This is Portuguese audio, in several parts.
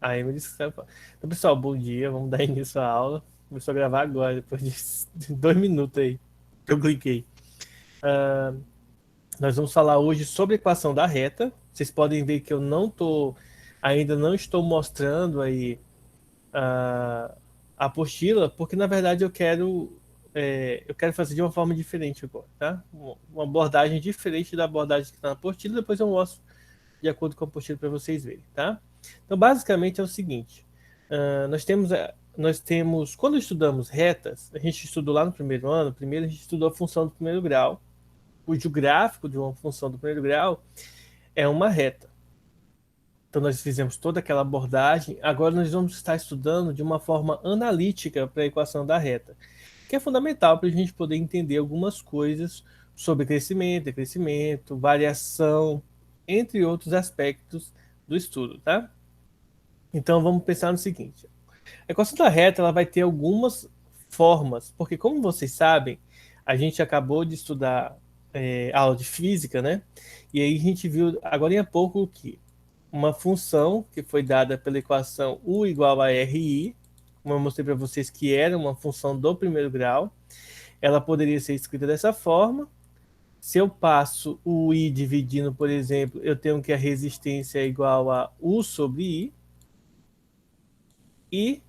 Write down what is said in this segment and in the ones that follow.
A Emily disse que sabe falar. Então, pessoal, bom dia. Vamos dar início à aula. Começou a gravar agora, depois de 2 minutos aí que eu cliquei. Ah, nós vamos falar hoje sobre a equação da reta. Vocês podem ver que eu ainda não estou mostrando aí a apostila, porque na verdade eu quero fazer de uma forma diferente agora, tá? Uma abordagem diferente da abordagem que está na apostila. Depois eu mostro de acordo com a apostila para vocês verem, tá? Então, basicamente é o seguinte: quando estudamos retas, a gente estudou lá no primeiro ano. Primeiro a gente estudou a função do primeiro grau, cujo gráfico de uma função do primeiro grau é uma reta. Então nós fizemos toda aquela abordagem. Agora nós vamos estar estudando de uma forma analítica para a equação da reta, que é fundamental para a gente poder entender algumas coisas sobre crescimento, decrescimento, variação, entre outros aspectos do estudo, tá? Então vamos pensar no seguinte: a equação da reta ela vai ter algumas formas, porque como vocês sabem, a gente acabou de estudar aula de física, né? E aí a gente viu agora há pouco que uma função que foi dada pela equação U igual a RI, como eu mostrei para vocês que era uma função do primeiro grau, ela poderia ser escrita dessa forma. Se eu passo o I dividindo, por exemplo, eu tenho que a resistência é igual a U sobre I. E,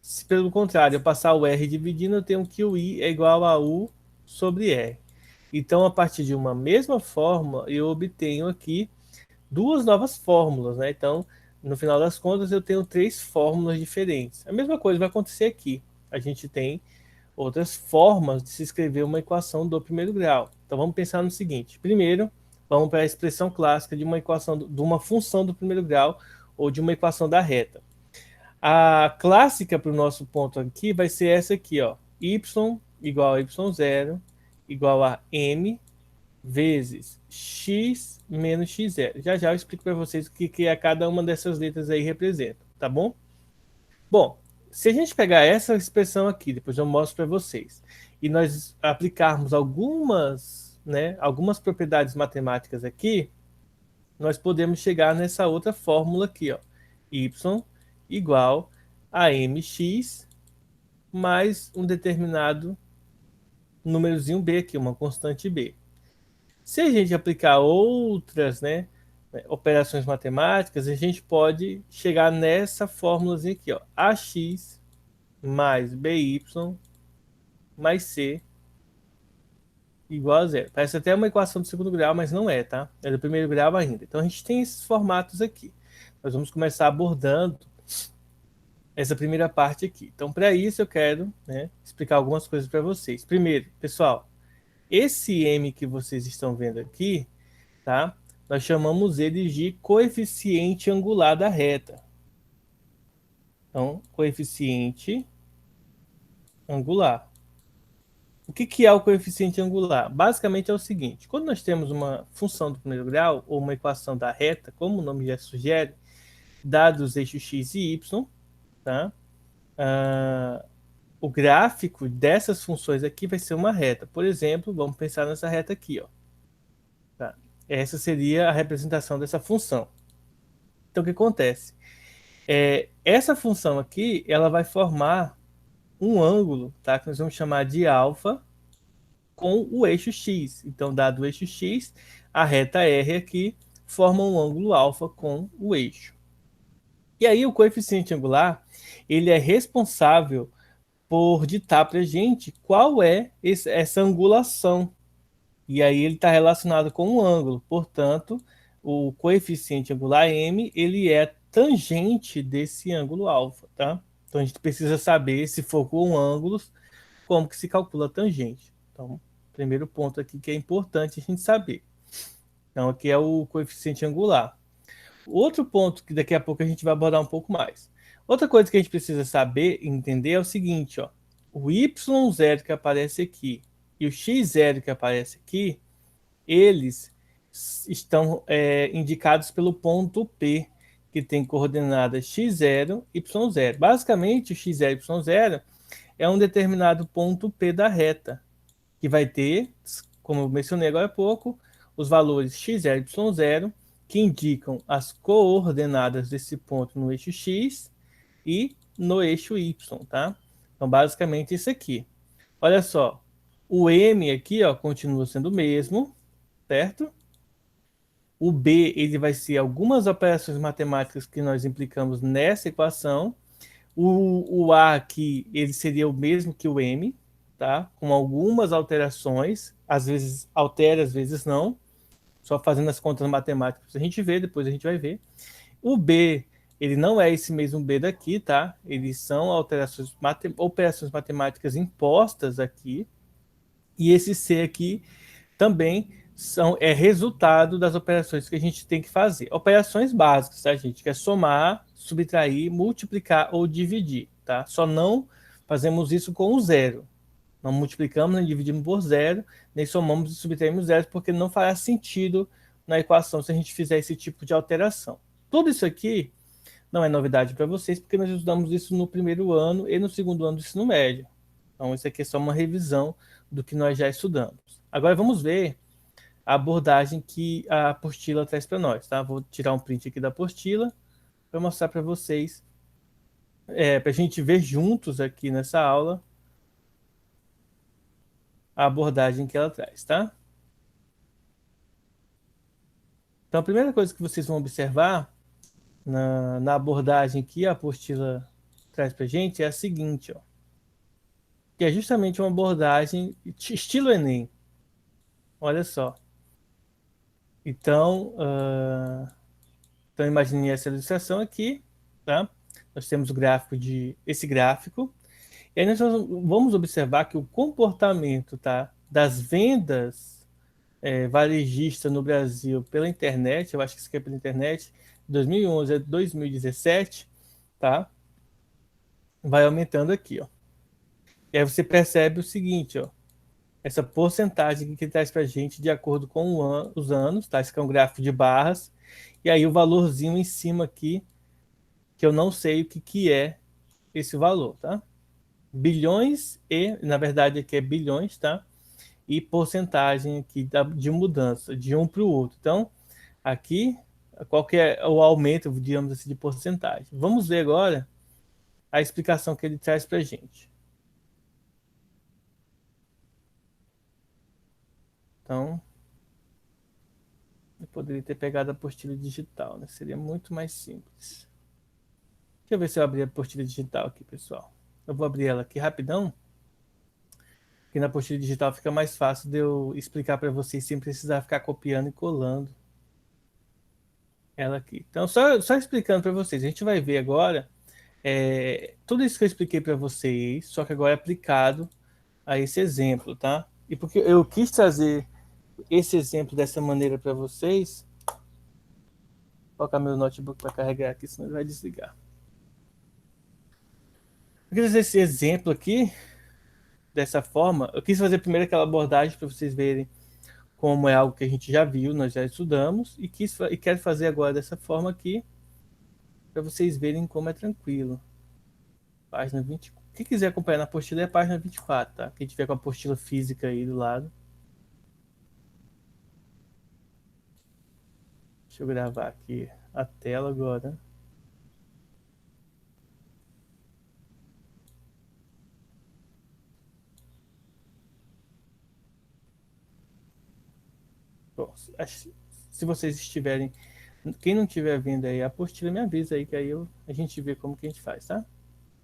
se pelo contrário, eu passar o R dividindo, eu tenho que o I é igual a U sobre R. Então, a partir de uma mesma forma, eu obtenho aqui duas novas fórmulas, né? Então, no final das contas, eu tenho três fórmulas diferentes. A mesma coisa vai acontecer aqui. A gente tem outras formas de se escrever uma equação do primeiro grau. Então, vamos pensar no seguinte. Primeiro, vamos para a expressão clássica de uma equação, de uma função do primeiro grau ou de uma equação da reta. A clássica para o nosso ponto aqui vai ser essa aqui, ó. Y igual a y0 igual a m vezes x menos x0. Já já eu explico para vocês o que é cada uma dessas letras aí representa, tá bom? Bom, se a gente pegar essa expressão aqui, depois eu mostro para vocês, e nós aplicarmos algumas propriedades matemáticas aqui, nós podemos chegar nessa outra fórmula aqui, ó. Y igual a mx mais um determinado númerozinho b aqui, uma constante b. Se a gente aplicar outras, operações matemáticas, a gente pode chegar nessa fórmulazinha aqui, ó, ax mais by mais c igual a zero. Parece até uma equação do segundo grau, mas não é, tá? É do primeiro grau ainda. Então a gente tem esses formatos aqui. Nós vamos começar abordando essa primeira parte aqui. Então, para isso, eu quero explicar algumas coisas para vocês. Primeiro, pessoal, esse m que vocês estão vendo aqui, tá? Nós chamamos ele de coeficiente angular da reta. Então, coeficiente angular. O que é o coeficiente angular? Basicamente é o seguinte: quando nós temos uma função do primeiro grau, ou uma equação da reta, como o nome já sugere, dados os eixos x e y, tá? O gráfico dessas funções aqui vai ser uma reta. Por exemplo, vamos pensar nessa reta aqui, ó. Tá? Essa seria a representação dessa função. Então, o que acontece? Essa função aqui, ela vai formar um ângulo, tá? Que nós vamos chamar de alfa com o eixo x. Então, dado o eixo x, a reta R aqui forma um ângulo alfa com o eixo. E aí, o coeficiente angular, ele é responsável por ditar para a gente qual é essa angulação. E aí ele está relacionado com o ângulo. Portanto, o coeficiente angular m, ele é tangente desse ângulo alfa, tá? Então a gente precisa saber, se for com ângulos, como que se calcula a tangente. Então, primeiro ponto aqui que é importante a gente saber. Então, aqui é o coeficiente angular. Outro ponto que daqui a pouco a gente vai abordar um pouco mais. Outra coisa que a gente precisa saber e entender é o seguinte, ó. O y0 que aparece aqui e o x0 que aparece aqui, eles estão indicados pelo ponto P, que tem coordenadas x0, y0. Basicamente, o x0 e y0 é um determinado ponto P da reta, que vai ter, como eu mencionei agora há pouco, os valores x0 e y0 que indicam as coordenadas desse ponto no eixo X e no eixo Y, tá? Então, basicamente isso aqui. Olha só, o M aqui, ó, continua sendo o mesmo, certo? O B, ele vai ser algumas operações matemáticas que nós implicamos nessa equação. O A aqui, ele seria o mesmo que o M, tá? Com algumas alterações, às vezes altera, às vezes não. Só fazendo as contas matemáticas a gente vê, depois a gente vai ver. O B, ele não é esse mesmo B daqui, tá? Eles são alterações, operações matemáticas impostas aqui. E esse C aqui também é resultado das operações que a gente tem que fazer. Operações básicas, tá, gente? Que é somar, subtrair, multiplicar ou dividir, tá? Só não fazemos isso com o zero. Não multiplicamos, nem dividimos por zero, nem somamos e subtraímos zero, porque não fará sentido na equação se a gente fizer esse tipo de alteração. Tudo isso aqui não é novidade para vocês, porque nós estudamos isso no primeiro ano e no segundo ano do ensino médio. Então, isso aqui é só uma revisão do que nós já estudamos. Agora, vamos ver a abordagem que a apostila traz para nós, tá? Vou tirar um print aqui da apostila para mostrar para vocês, para a gente ver juntos aqui nessa aula a abordagem que ela traz, tá? Então, a primeira coisa que vocês vão observar na abordagem que a apostila traz para a gente é a seguinte, ó, que é justamente uma abordagem estilo Enem. Olha só. Então, então imagine essa ilustração aqui, tá? Nós temos o gráfico esse gráfico, e aí nós vamos observar que o comportamento, tá, das vendas varejistas no Brasil pela internet, eu acho que isso aqui é pela internet, 2011 a 2017, tá? Vai aumentando aqui, ó. E aí você percebe o seguinte, ó, essa porcentagem que traz para a gente de acordo com os anos, tá? Esse aqui é um gráfico de barras, e aí o valorzinho em cima aqui, que eu não sei o que é esse valor, tá? Bilhões e, na verdade, aqui é bilhões, tá? E porcentagem aqui de mudança de um para o outro. Então, aqui, qual que é o aumento, digamos assim, de porcentagem? Vamos ver agora a explicação que ele traz para a gente. Então, eu poderia ter pegado a apostila digital, né? Seria muito mais simples. Deixa eu ver se eu abrir a apostila digital aqui, pessoal. Eu vou abrir ela aqui rapidão, porque na apostila digital fica mais fácil de eu explicar para vocês sem precisar ficar copiando e colando ela aqui. Então, só explicando para vocês, a gente vai ver agora tudo isso que eu expliquei para vocês, só que agora é aplicado a esse exemplo, tá? E porque eu quis trazer esse exemplo dessa maneira para vocês, vou colocar meu notebook para carregar aqui, senão ele vai desligar. Eu quis trazer esse exemplo aqui dessa forma. Eu quis fazer primeiro aquela abordagem para vocês verem como é algo que a gente já viu, nós já estudamos, e quero fazer agora dessa forma aqui, para vocês verem como é tranquilo. Página 20. Quem quiser acompanhar na apostila é a página 24, tá? Quem tiver com a apostila física aí do lado. Deixa eu gravar aqui a tela agora. Bom, se vocês estiverem. Quem não estiver vendo aí a apostila, me avisa aí, que aí a gente vê como que a gente faz, tá?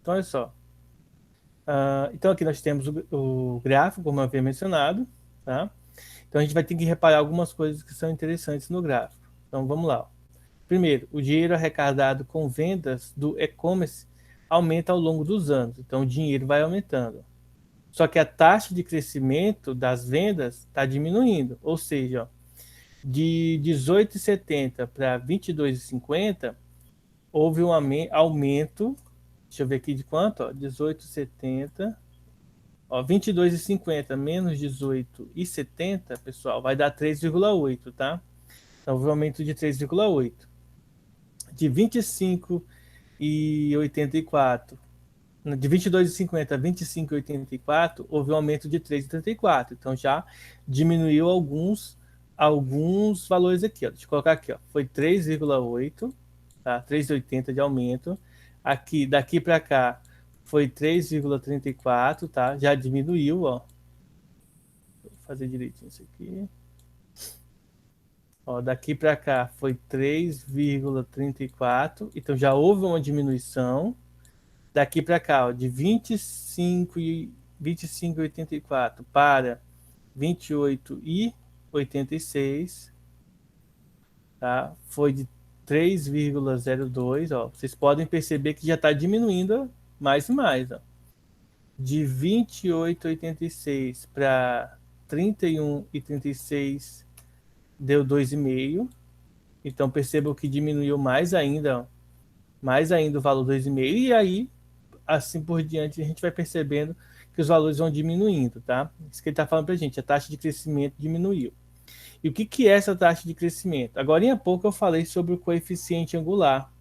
Então, olha só. Então, aqui nós temos o gráfico, como eu havia mencionado, tá? Então, a gente vai ter que reparar algumas coisas que são interessantes no gráfico. Então, vamos lá. Primeiro, o dinheiro arrecadado com vendas do e-commerce aumenta ao longo dos anos. Então, o dinheiro vai aumentando. Só que a taxa de crescimento das vendas está diminuindo. Ou seja, ó, de 18,70 para 22,50 houve um aumento. Deixa eu ver aqui de quanto? 18,70. 22,50 menos 18,70, pessoal, vai dar 3,8, tá? Então, houve um aumento de 3,8. De 25,84, de 22,50 a 25,84, houve um aumento de 3,34. Então, já diminuiu alguns alguns valores aqui, ó. Deixa eu colocar aqui, ó. Foi 3,8, tá? 3,80 de aumento. Aqui, daqui para cá, foi 3,34, tá? Já diminuiu, ó. Vou fazer direitinho isso aqui. Ó, daqui para cá foi 3,34, então já houve uma diminuição. Daqui para cá, ó, de 25,84 para 28,86, tá? Foi de 3,02, ó. Vocês podem perceber que já está diminuindo mais e mais, ó. De 28,86 para 31,36 deu 2,5. Então percebam que diminuiu mais ainda o valor 2,5. E aí, assim por diante, a gente vai percebendo que os valores vão diminuindo, tá? Isso que ele está falando para a gente, a taxa de crescimento diminuiu. E o que é essa taxa de crescimento? Agora, há pouco eu falei sobre o coeficiente angular.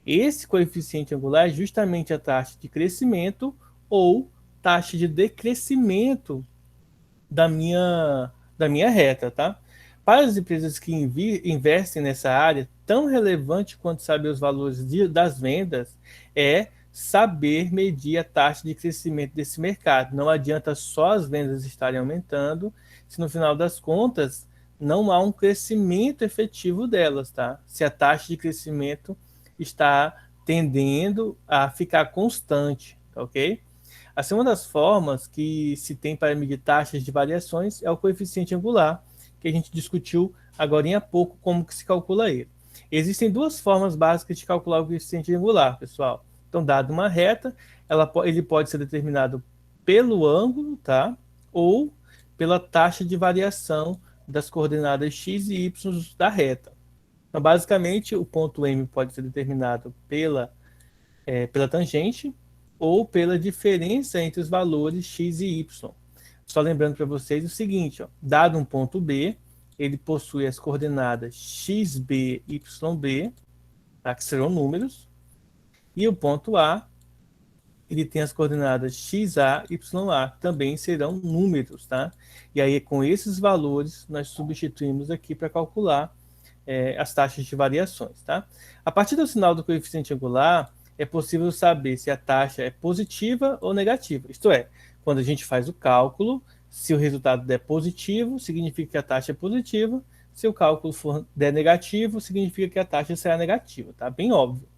Esse coeficiente angular é justamente a taxa de crescimento ou taxa de decrescimento da minha reta, tá? Para as empresas que investem nessa área, tão relevante quanto saber os valores das vendas é saber medir a taxa de crescimento desse mercado. Não adianta só as vendas estarem aumentando, se no final das contas não há um crescimento efetivo delas, tá? Se a taxa de crescimento está tendendo a ficar constante, tá ok? Assim, uma das formas que se tem para medir taxas de variações é o coeficiente angular, que a gente discutiu agora há pouco como que se calcula ele. Existem duas formas básicas de calcular o coeficiente angular, pessoal. Então, dado uma reta, ele pode ser determinado pelo ângulo, tá? Ou pela taxa de variação das coordenadas x e y da reta. Então, basicamente, o ponto M pode ser determinado pela tangente ou pela diferença entre os valores x e y. Só lembrando para vocês o seguinte, ó, dado um ponto B, ele possui as coordenadas xb, yb, tá, que serão números, e o ponto A, ele tem as coordenadas xa, ya, que também serão números, tá? E aí, com esses valores, nós substituímos aqui para calcular as taxas de variações, tá? A partir do sinal do coeficiente angular, é possível saber se a taxa é positiva ou negativa. Isto é, quando a gente faz o cálculo, se o resultado der positivo, significa que a taxa é positiva. Se o cálculo der negativo, significa que a taxa será negativa, tá? Bem óbvio.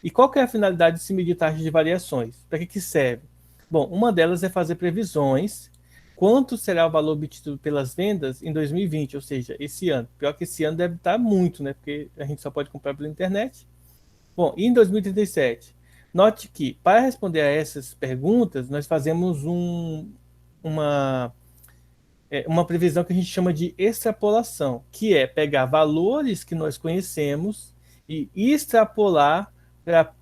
E qual que é a finalidade de se medir taxas de variações? Para que serve? Bom, uma delas é fazer previsões. Quanto será o valor obtido pelas vendas em 2020, ou seja, esse ano? Pior que esse ano deve estar muito, né? Porque a gente só pode comprar pela internet. Bom, e em 2037? Note que, para responder a essas perguntas, nós fazemos uma previsão que a gente chama de extrapolação, que é pegar valores que nós conhecemos e extrapolar para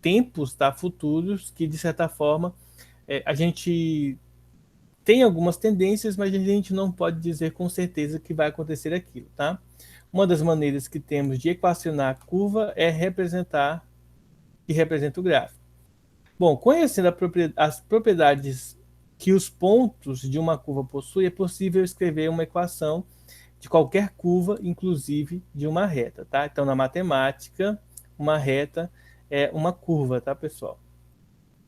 tempos, tá, futuros, que de certa forma a gente tem algumas tendências, mas a gente não pode dizer com certeza que vai acontecer aquilo, tá? Uma das maneiras que temos de equacionar a curva é representar que representa o gráfico. Bom, conhecendo as propriedades que os pontos de uma curva possuem, é possível escrever uma equação de qualquer curva, inclusive de uma reta, tá? Então, na matemática, uma reta é uma curva, tá, pessoal?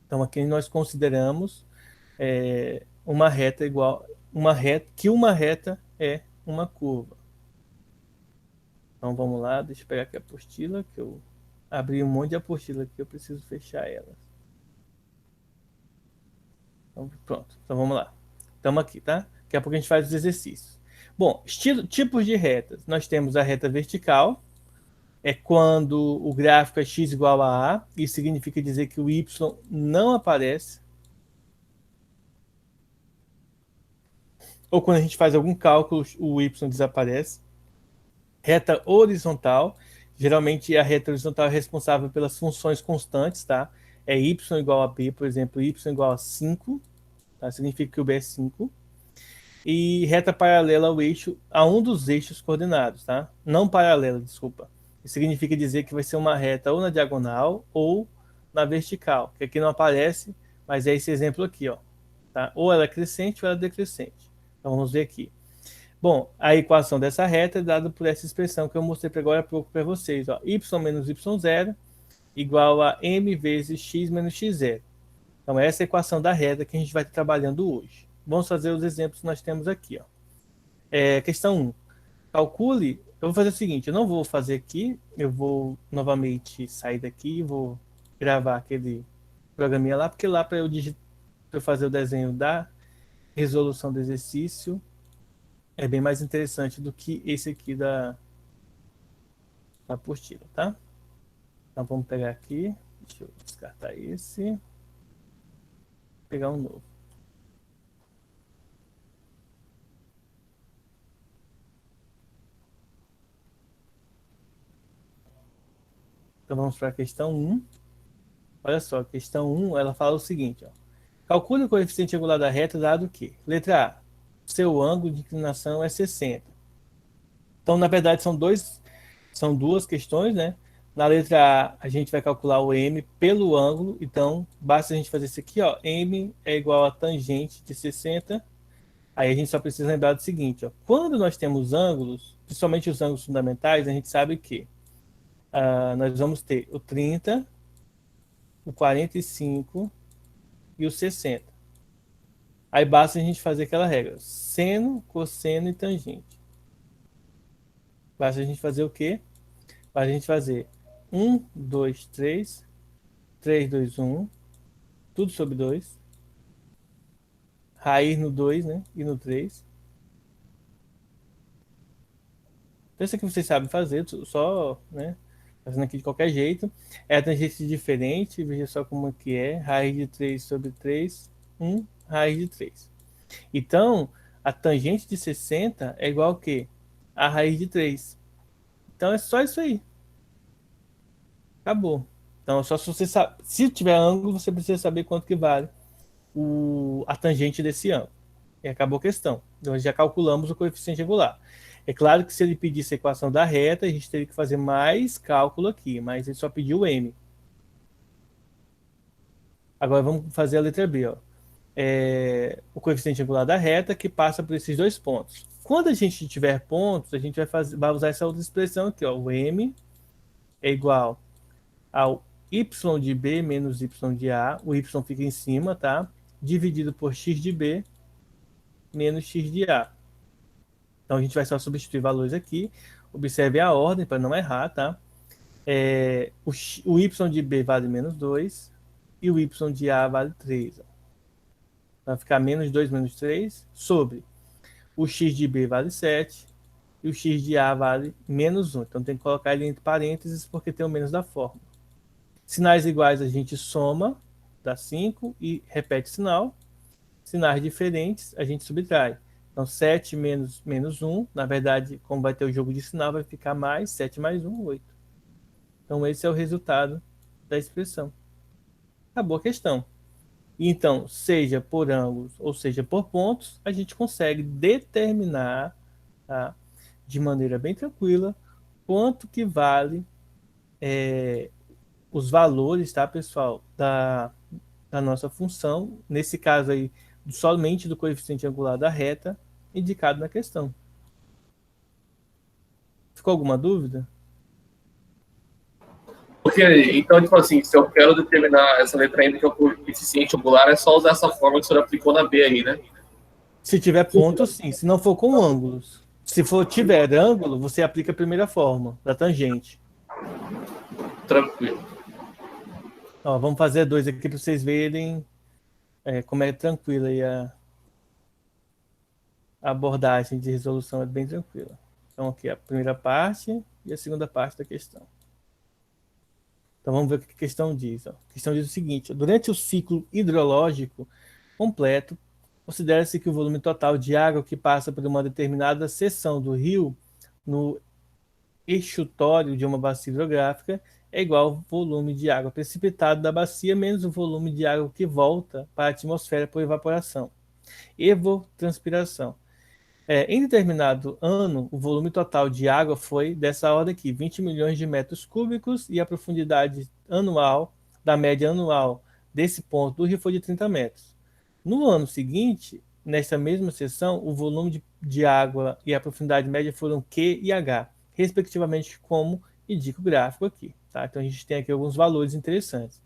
Então, aqui nós consideramos uma reta igual que uma reta é uma curva. Então, vamos lá, deixa eu pegar aqui a apostila, que eu abri um monte de apostila aqui, eu preciso fechar elas. Então, pronto, então vamos lá. Estamos aqui, tá? Daqui a pouco a gente faz os exercícios. Bom, tipos de retas. Nós temos a reta vertical, é quando o gráfico é x igual a A, isso significa dizer que o y não aparece. Ou quando a gente faz algum cálculo, o y desaparece. Reta horizontal, geralmente a reta horizontal é responsável pelas funções constantes, tá? É y igual a b, por exemplo, y igual a 5, tá? Significa que o b é 5. E reta paralela ao eixo, a um dos eixos coordenados, tá? Não paralela, desculpa. Isso significa dizer que vai ser uma reta ou na diagonal ou na vertical, que aqui não aparece, mas é esse exemplo aqui, ó. Tá? Ou ela é crescente ou ela é decrescente. Então vamos ver aqui. Bom, a equação dessa reta é dada por essa expressão que eu mostrei agora há pouco para vocês. Ó. Y menos y0 igual a m vezes x menos x0. Então, essa é a equação da reta que a gente vai estar trabalhando hoje. Vamos fazer os exemplos que nós temos aqui. Ó. Questão 1. Calcule. Eu vou fazer o seguinte: eu não vou fazer aqui, eu vou novamente sair daqui e vou gravar aquele programinha lá, porque lá para eu fazer o desenho da resolução do exercício é bem mais interessante do que esse aqui da apostila, tá? Então vamos pegar aqui, deixa eu descartar esse, pegar um novo. Então vamos para a questão 1. Olha só, a questão 1, ela fala o seguinte, ó. Calcule o coeficiente angular da reta dado que, letra A, seu ângulo de inclinação é 60. Então, na verdade, são duas questões, né? Na letra A, a gente vai calcular o M pelo ângulo, então basta a gente fazer isso aqui, ó. M é igual a tangente de 60. Aí a gente só precisa lembrar do seguinte, ó. Quando nós temos ângulos, principalmente os ângulos fundamentais, a gente sabe que nós vamos ter o 30, o 45 e o 60. Aí basta a gente fazer aquela regra: seno, cosseno e tangente. Basta a gente fazer o quê? Basta a gente fazer 1, 2, 3, 3, 2, 1, tudo sobre 2, raiz no 2, né? E no 3. Então, isso aqui vocês sabem fazer, só, né? Fazendo aqui de qualquer jeito. É a tangente diferente, veja só como que é. Raiz de 3 sobre 3, 1, raiz de 3. Então, a tangente de 60 é igual a quê? A raiz de 3. Então, é só isso aí. Acabou. Então, só se você sabe. Se tiver ângulo, você precisa saber quanto que vale a tangente desse ângulo. E acabou a questão. Nós já calculamos o coeficiente angular. É claro que se ele pedisse a equação da reta, a gente teria que fazer mais cálculo aqui, mas ele só pediu o M. Agora vamos fazer a letra B. Ó. O coeficiente angular da reta que passa por esses dois pontos. Quando a gente tiver pontos, a gente vai usar essa outra expressão aqui. Ó. O M é igual ao y de B menos y de A. O y fica em cima, tá? Dividido por x de B menos x de A. Então a gente vai só substituir valores aqui. Observe a ordem para não errar, tá? O y de B vale menos 2 e o y de A vale 3. Ó. Vai ficar menos 2 menos 3 sobre o x de B vale 7 e o x de A vale menos 1. Então tem que colocar ele entre parênteses porque tem o menos da fórmula. Sinais iguais a gente soma, dá 5 e repete sinal. Sinais diferentes a gente subtrai. Então, 7 menos 1, na verdade, como vai ter o jogo de sinal, vai ficar mais 7 mais 1, 8. Então, esse é o resultado da expressão. Acabou a questão. Então, seja por ângulos ou seja por pontos, a gente consegue determinar, tá, de maneira bem tranquila quanto que vale os valores, tá, pessoal, da nossa função. Nesse caso aí, somente do coeficiente angular da reta indicado na questão. Ficou alguma dúvida? Porque, então, tipo assim, se eu quero determinar essa letra M que é o coeficiente angular, é só usar essa forma que o senhor aplicou na B aí, né? Se tiver ponto, sim. Se não for com ângulos. Se for tiver ângulo, você aplica a primeira forma, da tangente. Tranquilo. Ó, vamos fazer dois aqui para vocês verem como é tranquila aí a abordagem de resolução, é bem tranquila. Então, aqui a primeira parte e a segunda parte da questão. Então, vamos ver o que a questão diz. Ó. A questão diz o seguinte: ó, durante o ciclo hidrológico completo, considera-se que o volume total de água que passa por uma determinada seção do rio no estuário de uma bacia hidrográfica é igual ao volume de água precipitado da bacia menos o volume de água que volta para a atmosfera por evaporação, evotranspiração. Em determinado ano, o volume total de água foi dessa ordem aqui, 20 milhões de metros cúbicos, e a profundidade anual, da média anual desse ponto do rio foi de 30 metros. No ano seguinte, nesta mesma seção, o volume de água e a profundidade média foram Q e H, respectivamente, como indica o gráfico aqui. Tá? Então a gente tem aqui alguns valores interessantes.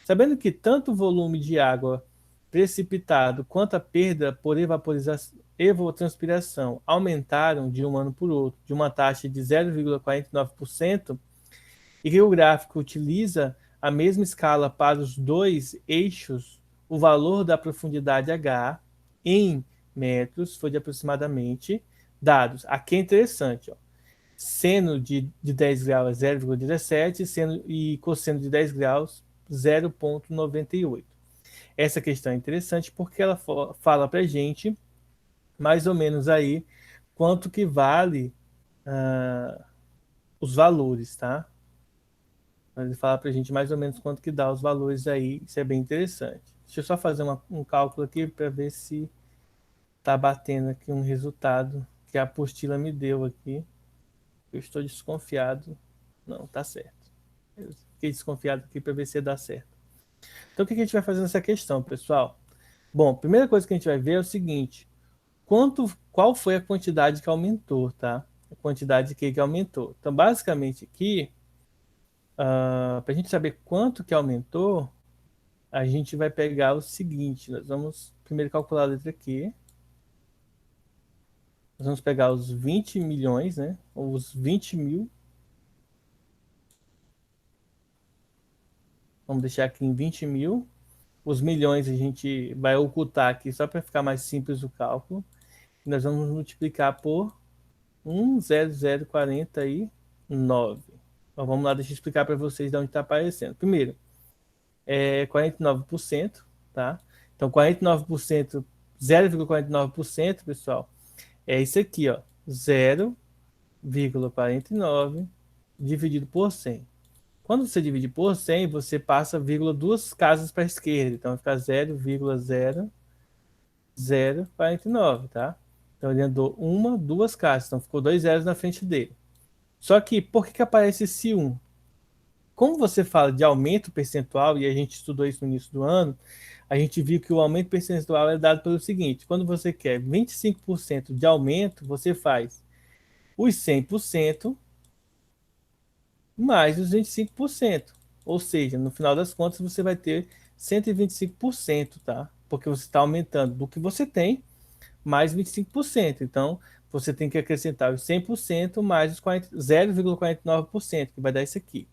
Sabendo que tanto o volume de água precipitado quanto a perda por evapotranspiração aumentaram de um ano por outro, de uma taxa de 0,49%, e que o gráfico utiliza a mesma escala para os dois eixos, o valor da profundidade H em metros foi de aproximadamente dados. Aqui é interessante, ó. Seno de 10 graus é 0,17 e cosseno de 10 graus 0,98. Essa questão é interessante porque ela fala para a gente mais ou menos aí quanto que vale os valores, tá? Ele fala para a gente mais ou menos quanto que dá os valores aí, isso é bem interessante. Deixa eu só fazer um cálculo aqui para ver se tá batendo aqui um resultado que a apostila me deu aqui. Eu estou desconfiado. Não, tá certo. Eu fiquei desconfiado aqui para ver se dá certo. Então, o que a gente vai fazer nessa questão, pessoal? Bom, a primeira coisa que a gente vai ver é o seguinte: qual foi a quantidade que aumentou, tá? A quantidade que aumentou. Então, basicamente aqui, para a gente saber quanto que aumentou, a gente vai pegar o seguinte: nós vamos primeiro calcular a letra Q. Nós vamos pegar os 20 milhões, né? Ou os 20 mil. Vamos deixar aqui em 20 mil. Os milhões a gente vai ocultar aqui só para ficar mais simples o cálculo. E nós vamos multiplicar por 1,0049. Então vamos lá, deixa eu explicar para vocês de onde está aparecendo. Primeiro, é 49%, tá? Então 49%, 0,49%, pessoal, é isso aqui, ó. 0,49 dividido por 100. Quando você divide por 100, você passa vírgula duas casas para a esquerda. Então vai ficar 0,0049, tá? Então ele andou duas casas. Então ficou 2 zeros na frente dele. Só que por que aparece esse 1? Como você fala de aumento percentual, e a gente estudou isso no início do ano, a gente viu que o aumento percentual é dado pelo seguinte: quando você quer 25% de aumento, você faz os 100% mais os 25%. Ou seja, no final das contas, você vai ter 125%, tá? Porque você está aumentando do que você tem, mais 25%. Então, você tem que acrescentar os 100% mais os 0,49%, que vai dar isso aqui.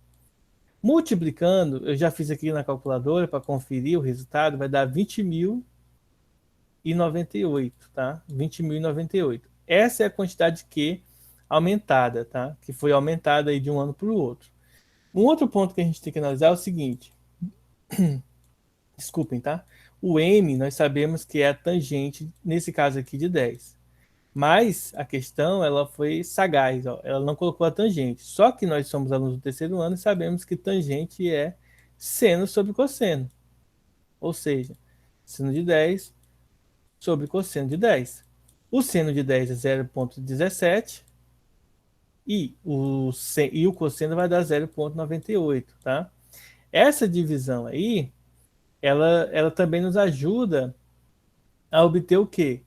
Multiplicando, eu já fiz aqui na calculadora para conferir o resultado, vai dar 20.098, tá? 20.098. Essa é a quantidade Q aumentada, tá? Que foi aumentada aí de um ano para o outro. Um outro ponto que a gente tem que analisar é o seguinte. Desculpem, tá? O M, nós sabemos que é a tangente, nesse caso aqui, de 10. Mas a questão, ela foi sagaz, ó. Ela não colocou a tangente. Só que nós somos alunos do terceiro ano e sabemos que tangente é seno sobre cosseno. Ou seja, seno de 10 sobre cosseno de 10. O seno de 10 é 0,17 e o cosseno vai dar 0,98, tá? Essa divisão aí, ela também nos ajuda a obter o quê?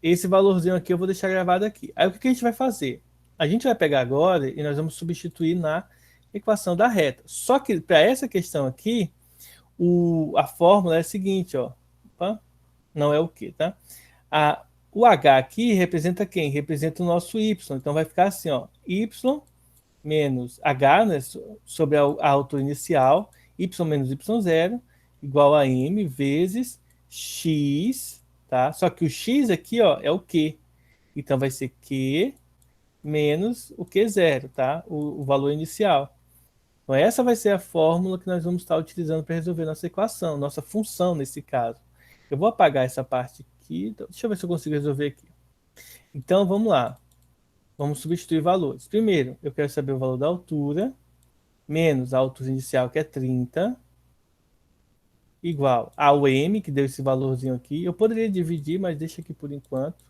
Esse valorzinho aqui eu vou deixar gravado aqui. Aí o que a gente vai fazer? A gente vai pegar agora e nós vamos substituir na equação da reta. Só que para essa questão aqui, a fórmula é a seguinte, ó. Opa, não é o que, tá? O H aqui representa quem? Representa o nosso Y. Então vai ficar assim, ó. Y menos H, né, sobre a altura inicial, Y menos Y0, igual a M vezes X, tá? Só que o X aqui, ó, é o Q. Então vai ser Q menos o Q0, tá? O valor inicial. Então essa vai ser a fórmula que nós vamos estar utilizando para resolver nossa equação, nossa função nesse caso. Eu vou apagar essa parte aqui. Então, deixa eu ver se eu consigo resolver aqui. Então vamos lá. Vamos substituir valores. Primeiro, eu quero saber o valor da altura, menos a altura inicial, que é 30, igual ao M, que deu esse valorzinho aqui. Eu poderia dividir, mas deixa aqui por enquanto.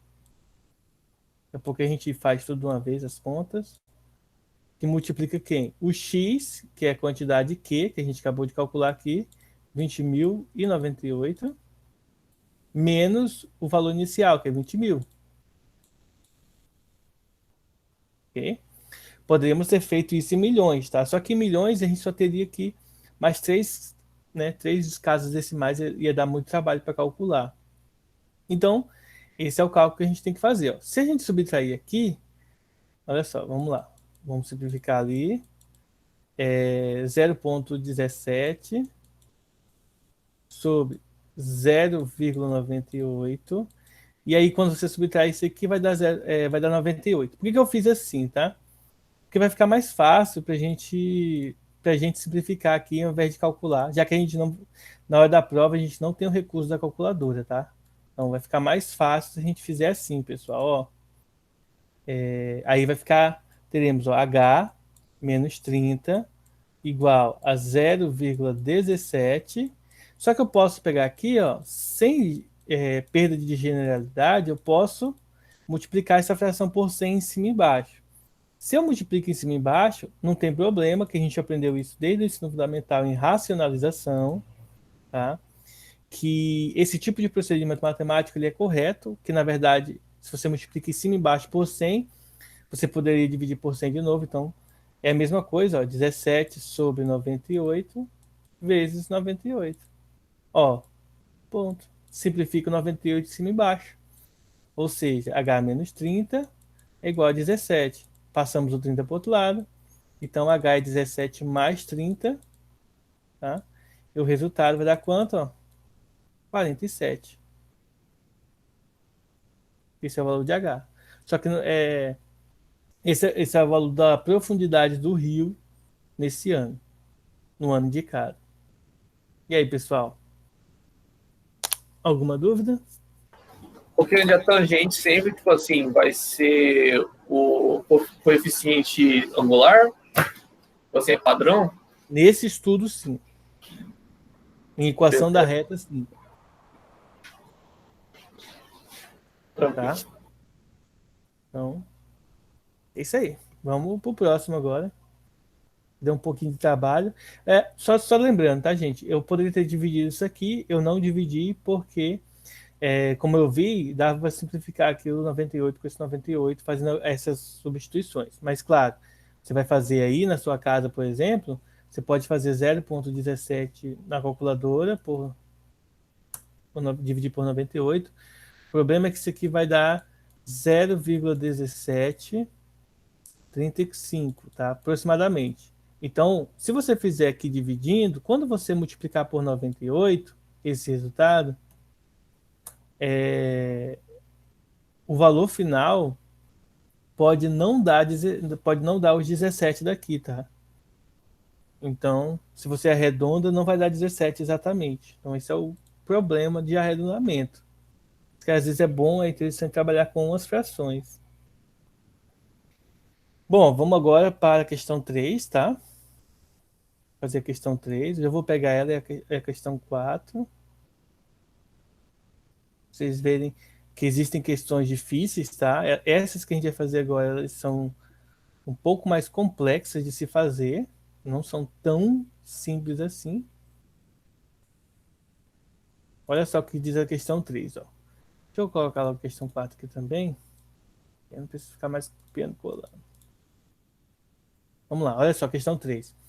Daqui a pouco a gente faz tudo de uma vez as contas. Que multiplica quem? O X, que é a quantidade Q, que a gente acabou de calcular aqui, 20.098, menos o valor inicial, que é 20 mil. ok? Poderíamos ter feito isso em milhões, tá? Só que em milhões a gente só teria que mais três, né? Três casas decimais ia dar muito trabalho para calcular. Então, esse é o cálculo que a gente tem que fazer. Ó. Se a gente subtrair aqui, olha só, vamos lá. Vamos simplificar ali. 0,17 sobre 0,98. E aí, quando você subtrair isso aqui, vai dar 98. Por que eu fiz assim, tá? Porque vai ficar mais fácil para gente simplificar aqui ao invés de calcular, já que a gente não, na hora da prova, a gente não tem o recurso da calculadora, tá? Então vai ficar mais fácil se a gente fizer assim, pessoal, ó. Aí vai ficar, teremos ó, H menos 30 igual a 0,17. Só que eu posso pegar aqui, ó, sem perda de generalidade, eu posso multiplicar essa fração por 100 em cima e embaixo. Se eu multiplico em cima e embaixo, não tem problema, que a gente aprendeu isso desde o ensino fundamental em racionalização, tá? Que esse tipo de procedimento matemático ele é correto, que na verdade, se você multiplica em cima e embaixo por 100, você poderia dividir por 100 de novo, então é a mesma coisa, ó, 17 sobre 98 vezes 98. Ó, ponto. Simplifica 98 de cima e embaixo. Ou seja, H menos 30 é igual a 17. Passamos o 30 para o outro lado. Então, H é 17 mais 30. Tá? E o resultado vai dar quanto? Ó? 47. Esse é o valor de H. Só que esse é o valor da profundidade do rio nesse ano, no ano indicado. E aí, pessoal? Alguma dúvida? Porque onde a tangente sempre, tipo assim, vai ser o coeficiente angular, você é padrão? Nesse estudo, sim. Em equação da reta, sim. Tranquilo. Tá? Então, é isso aí. Vamos pro próximo agora. Deu um pouquinho de trabalho. Só lembrando, tá, gente? Eu poderia ter dividido isso aqui, eu não dividi porque, como eu vi, dava para simplificar aquilo 98 com esse 98, fazendo essas substituições. Mas, claro, você vai fazer aí na sua casa, por exemplo, você pode fazer 0,17 na calculadora, dividir por 98. O problema é que isso aqui vai dar 0,1735, tá? Aproximadamente. Então, se você fizer aqui dividindo, quando você multiplicar por 98, esse resultado, o valor final pode não dar os 17 daqui, tá? Então, se você arredonda, não vai dar 17 exatamente. Então, esse é o problema de arredondamento. Porque às vezes é interessante trabalhar com as frações. Bom, vamos agora para a questão 3, tá? Fazer a questão 3. Eu vou pegar ela, é a questão 4. Vocês verem que existem questões difíceis, tá? Essas que a gente vai fazer agora, elas são um pouco mais complexas de se fazer. Não são tão simples assim. Olha só o que diz a questão 3, ó. Deixa eu colocar logo a questão 4 aqui também. Eu não preciso ficar mais copiando e colando. Vamos lá, olha só, questão 3.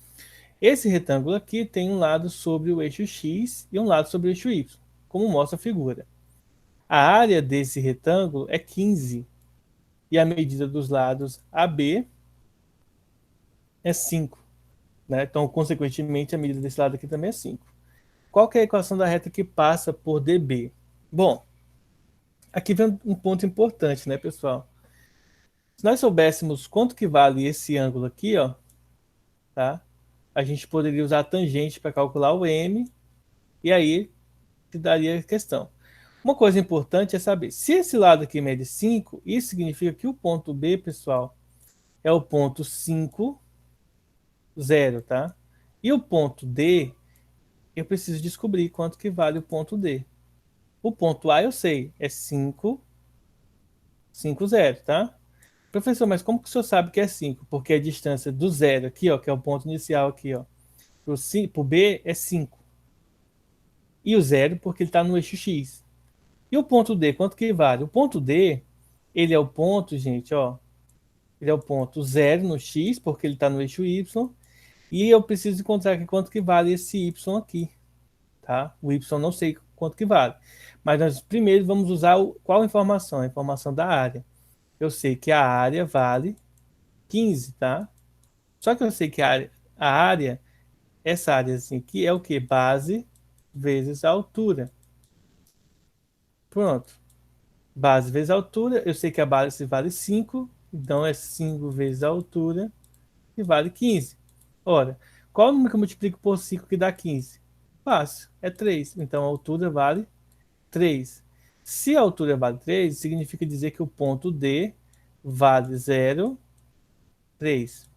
Esse retângulo aqui tem um lado sobre o eixo X e um lado sobre o eixo Y, como mostra a figura. A área desse retângulo é 15 e a medida dos lados AB é 5. Né? Então, consequentemente, a medida desse lado aqui também é 5. Qual que é a equação da reta que passa por DB? Bom, aqui vem um ponto importante, né, pessoal? Se nós soubéssemos quanto que vale esse ângulo aqui, ó, tá? A gente poderia usar a tangente para calcular o M e aí te daria a questão. Uma coisa importante é saber, se esse lado aqui mede 5, isso significa que o ponto B, pessoal, é o ponto 5, 0, tá? E o ponto D, eu preciso descobrir quanto que vale o ponto D. O ponto A eu sei, é 5, 5, 0, tá? Professor, mas como que o senhor sabe que é 5? Porque a distância do zero aqui, ó, que é o ponto inicial aqui, ó, pro B é 5. E o zero porque ele está no eixo X. E o ponto D, quanto que vale? O ponto D, ele é o ponto, gente, ó, Ele é o ponto 0 no x, porque ele está no eixo y. E eu preciso encontrar aqui quanto que vale esse y aqui. Tá? O y não sei quanto que vale. Mas nós primeiro vamos usar qual informação? A informação da área. Eu sei que a área vale 15, tá? Só que eu sei que a área, essa área assim aqui é o que? Base vezes a altura. Pronto. Base vezes a altura. Eu sei que a base vale 5. Então é 5 vezes a altura e vale 15. Ora, qual o número que eu multiplico por 5 que dá 15? Fácil, é 3. Então a altura vale 3. Se a altura vale 3, significa dizer que o ponto D vale 0, 3.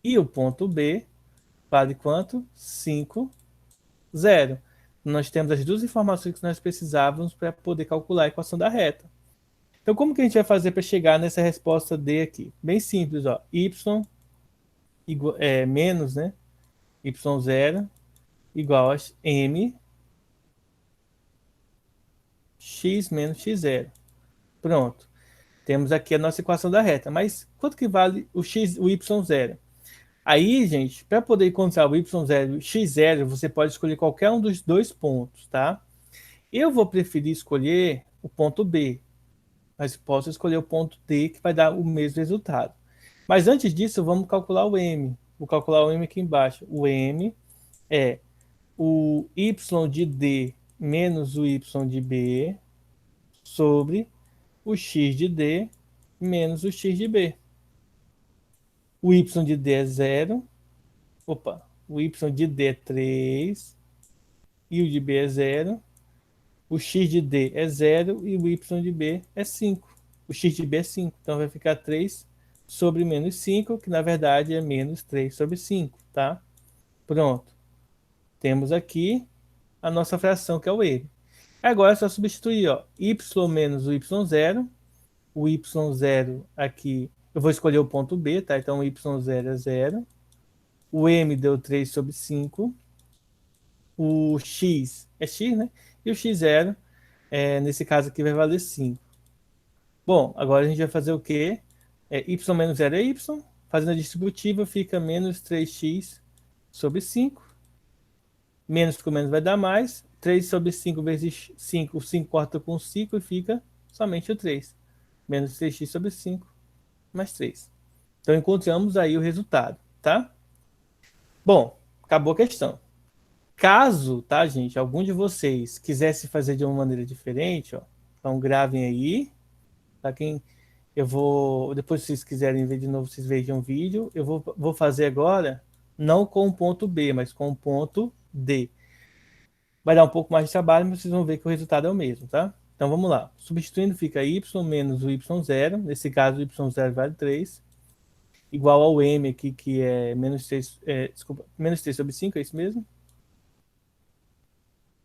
E o ponto B vale quanto? 5, 0. Nós temos as duas informações que nós precisávamos para poder calcular a equação da reta. Então, como que a gente vai fazer para chegar nessa resposta D aqui? Bem simples, ó. Y menos, né? Y0 igual a M x menos x0. Pronto. Temos aqui a nossa equação da reta. Mas quanto que vale o y0? Aí, gente, para poder encontrar o y0 e o x0, você pode escolher qualquer um dos dois pontos, tá? Eu vou preferir escolher o ponto B, mas posso escolher o ponto D, que vai dar o mesmo resultado. Mas antes disso, vamos calcular o M. Vou calcular o M aqui embaixo. O M é o y de D menos o y de B sobre o x de D menos o x de B. O y de D é 0. Opa, o y de D é 3 e o de B é 0. O x de D é 0 e o y de B é 5. O x de B é 5, então vai ficar 3 sobre menos 5, que na verdade é menos 3 sobre 5, tá? Pronto. Temos aqui a nossa fração, que é o M. Agora é só substituir, ó, y menos o y0. O y0 aqui, eu vou escolher o ponto B, tá? Então o y0 é 0. O M deu 3 sobre 5. O x é x, né? E o x0, nesse caso aqui, vai valer 5. Bom, agora a gente vai fazer o quê? Y menos 0 é y. Fazendo a distributiva, fica menos 3x sobre 5. Menos com menos vai dar mais. 3 sobre 5 vezes 5. O 5 corta com 5 e fica somente o 3. Menos 3x sobre 5 mais 3. Então encontramos aí o resultado, tá? Bom, acabou a questão. Caso, tá, gente, algum de vocês quisesse fazer de uma maneira diferente, ó, então gravem aí, tá? Eu vou, depois se vocês quiserem ver de novo, vocês vejam o vídeo. Eu vou fazer agora, não com o ponto B, mas com o ponto D. Vai dar um pouco mais de trabalho, mas vocês vão ver que o resultado é o mesmo, tá? Então vamos lá. Substituindo fica y menos o y0, nesse caso o y0 vale 3, igual ao m aqui, que é menos 3, desculpa, menos 3 sobre 5, é isso mesmo?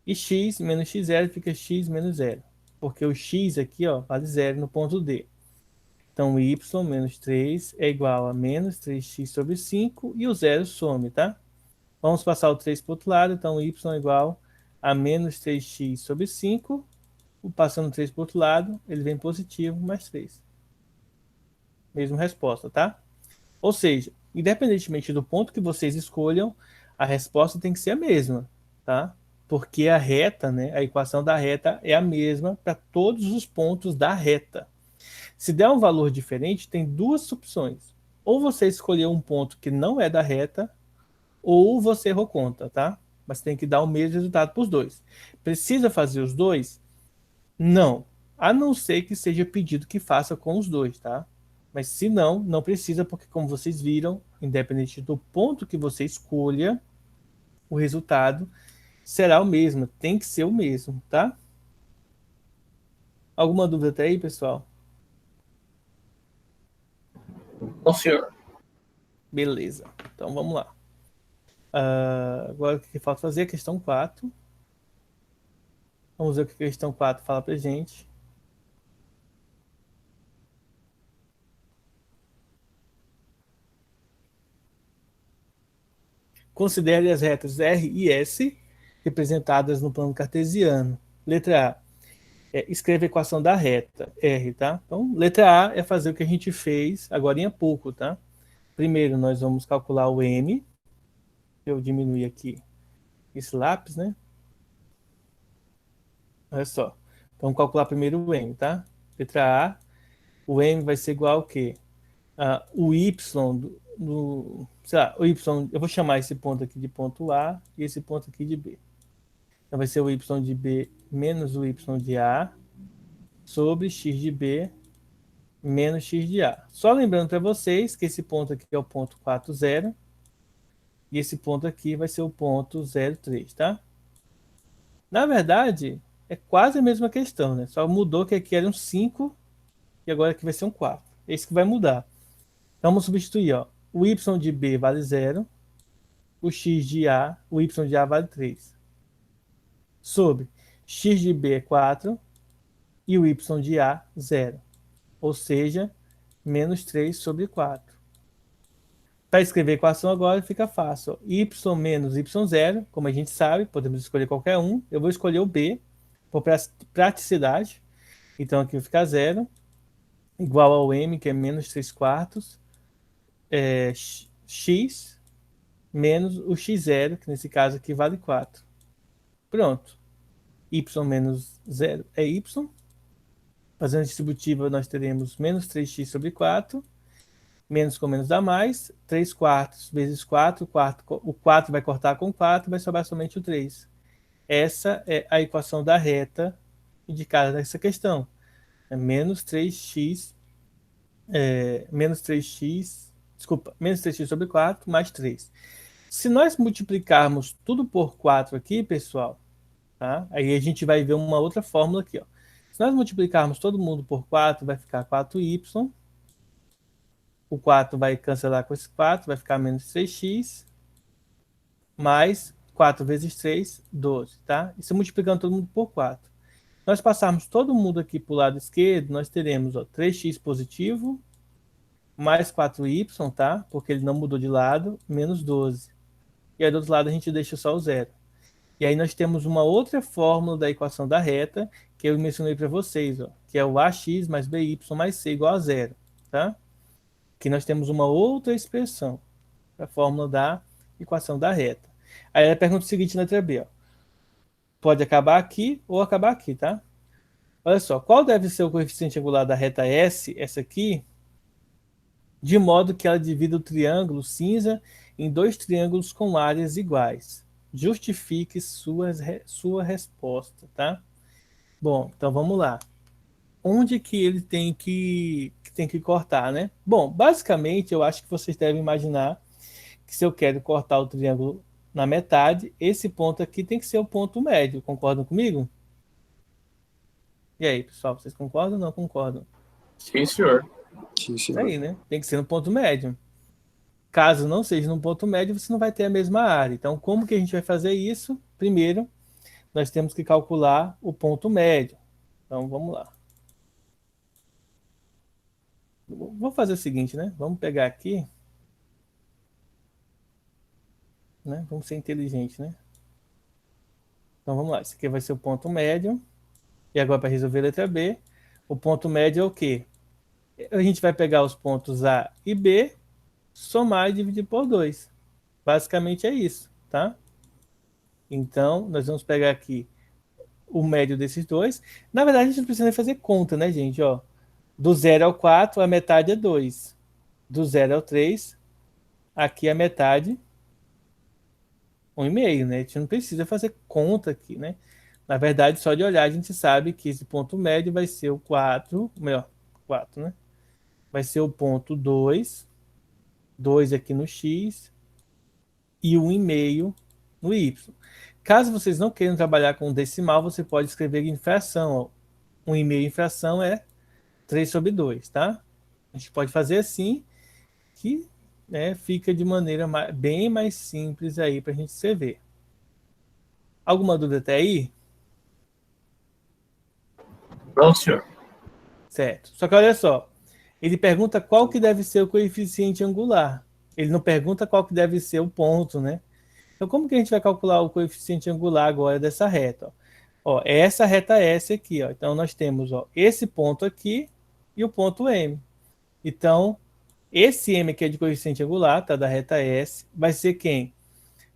E x menos x0 fica x menos 0, porque o x aqui, ó, vale 0 no ponto D. Então, y menos 3 é igual a menos 3x sobre 5 e o 0 some, tá? Vamos passar o 3 para o outro lado, então y é igual a menos 3x sobre 5. Passando 3 para o outro lado, ele vem positivo, mais 3. Mesma resposta, tá? Ou seja, independentemente do ponto que vocês escolham, a resposta tem que ser a mesma, tá? Porque a reta, né, a equação da reta é a mesma para todos os pontos da reta. Se der um valor diferente, tem duas opções. Ou você escolher um ponto que não é da reta, ou você errou conta, tá? Mas tem que dar o mesmo resultado para os dois. Precisa fazer os dois? Não. A não ser que seja pedido que faça com os dois, tá? Mas se não, não precisa, porque como vocês viram, independente do ponto que você escolha, o resultado será o mesmo. Tem que ser o mesmo, tá? Alguma dúvida até aí, pessoal? Não, senhor. Beleza. Então vamos lá. Agora o que falta fazer? A questão 4. Vamos ver o que a questão 4 fala pra gente. Considere as retas R e S representadas no plano cartesiano. Letra A. escreve a equação da reta, R, tá? Então, letra A é fazer o que a gente fez agora há pouco, tá? Primeiro, nós vamos calcular o M. Eu diminuir aqui esse lápis, né? Olha só. Então, vamos calcular primeiro o M, tá? Letra A, o M vai ser igual ao quê? O Y sei lá, o Y, eu vou chamar esse ponto aqui de ponto A e esse ponto aqui de B. Então, vai ser o Y de B menos o Y de A sobre X de B menos X de A. Só lembrando para vocês que esse ponto aqui é o ponto 40 e esse ponto aqui vai ser o ponto 03, tá? Na verdade, é quase a mesma questão, né? Só mudou que aqui era um 5 e agora aqui vai ser um 4. É isso que vai mudar. Então vamos substituir, ó. O Y de B vale 0, o X de A, o Y de A vale 3. Sobre X de B é 4 e o Y de A 0. Ou seja, menos 3 sobre 4. Para escrever a equação agora fica fácil. Ó. Y menos Y0, como a gente sabe, podemos escolher qualquer um. Eu vou escolher o B, por praticidade. Então aqui vai ficar 0, igual ao M, que é menos 3 quartos, x menos o x0, que nesse caso aqui vale 4. Pronto. Y menos 0 é y. Fazendo a distributiva, nós teremos menos 3x sobre 4. Menos com menos dá mais. 3 quartos vezes 4. O 4 vai cortar com 4, vai sobrar somente o 3. Essa é a equação da reta indicada nessa questão. É menos 3x, menos 3x, desculpa, menos 3x sobre 4 mais 3. Se nós multiplicarmos tudo por 4 aqui, pessoal, tá? Aí a gente vai ver uma outra fórmula aqui, ó. Se nós multiplicarmos todo mundo por 4, vai ficar 4y. O 4 vai cancelar com esse 4, vai ficar menos 3x, mais 4 vezes 3, 12, tá? Isso multiplicando todo mundo por 4. Nós passarmos todo mundo aqui para o lado esquerdo, nós teremos, ó, 3x positivo, mais 4y, tá? Porque ele não mudou de lado, menos 12. E aí do outro lado a gente deixa só o zero. E aí nós temos uma outra fórmula da equação da reta, que eu mencionei para vocês, ó, que é o ax mais by mais c igual a zero, tá? Que nós temos uma outra expressão, a fórmula da equação da reta. Aí ela pergunta o seguinte na letra B, ó. Pode acabar aqui ou acabar aqui, tá? Olha só, qual deve ser o coeficiente angular da reta S, essa aqui, de modo que ela divida o triângulo cinza em dois triângulos com áreas iguais? Justifique sua resposta, tá? Bom, então vamos lá. Onde que ele tem que cortar, né? Bom, basicamente eu acho que vocês devem imaginar que se eu quero cortar o triângulo na metade, esse ponto aqui tem que ser o ponto médio. Concordam comigo? E aí, pessoal, vocês concordam ou não concordam? Sim, senhor. Sim, Isso aí, né? Tem que ser no ponto médio. Caso não seja no ponto médio, você não vai ter a mesma área. Então, como que a gente vai fazer isso? Primeiro, nós temos que calcular o ponto médio. Então, vamos lá. Vou fazer o seguinte, né? Vamos pegar aqui. Né? Vamos ser inteligentes, né? Então, vamos lá. Esse aqui vai ser o ponto médio. E agora, para resolver a letra B, o ponto médio é o quê? A gente vai pegar os pontos A e B, somar e dividir por 2. Basicamente é isso, tá? Então, nós vamos pegar aqui o médio desses dois. Na verdade, a gente não precisa nem fazer conta, né, gente? Ó, do 0 ao 4, a metade é 2. Do 0 ao 3, aqui a metade, 1,5, né? A gente não precisa fazer conta aqui, né? Na verdade, só de olhar a gente sabe que esse ponto médio vai ser o 4, melhor, 4, né? Vai ser o ponto 2, 2 aqui no x e 1,5 no y. Caso vocês não queiram trabalhar com decimal, você pode escrever em fração. 1,5 em fração é 3 sobre 2, tá? A gente pode fazer assim, que, né, fica de maneira bem mais simples aí para a gente escrever. Alguma dúvida até aí? Não, senhor. Certo. Só que olha só, ele pergunta qual que deve ser o coeficiente angular. Ele não pergunta qual que deve ser o ponto, né? Então, como que a gente vai calcular o coeficiente angular agora dessa reta? Ó? Ó, é essa reta S aqui, ó. Então, nós temos, ó, esse ponto aqui e o ponto M. Então, esse M aqui é de coeficiente angular, tá? Da reta S. Vai ser quem?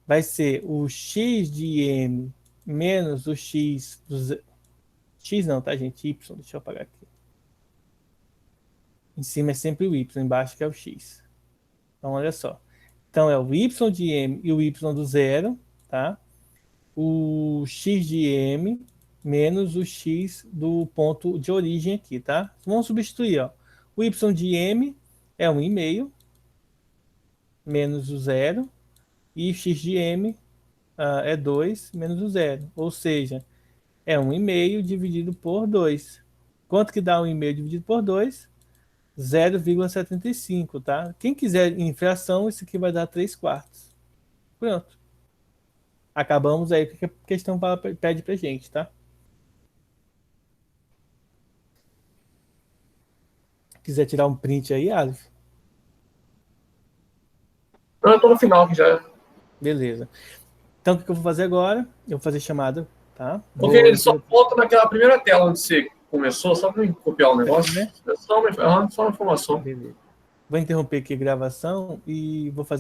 Vai ser o x de M menos o x do Z. X não, tá, gente? Y. Deixa eu apagar aqui. Em cima é sempre o Y, embaixo que é o X. Então, olha só. Então, é o Y de M e o Y do zero, tá? O X de M menos o X do ponto de origem aqui, tá? Vamos substituir, ó. O Y de M é 1,5 menos o zero e o X de M é 2 menos o zero. Ou seja, é 1,5 dividido por 2. Quanto que dá 1,5 dividido por 2? 0,75, tá? Quem quiser em fração, isso aqui vai dar 3/4. Pronto. Acabamos aí o que a questão pede pra gente, tá? Quiser tirar um print aí, Alves? Não, eu tô no final aqui já. Beleza. Então, o que eu vou fazer agora? Eu vou fazer chamada, tá? Porque ele só volta naquela primeira tela onde você começou, só para copiar o negócio. Né? Só uma informação. Beleza. Vou interromper aqui a gravação e vou fazer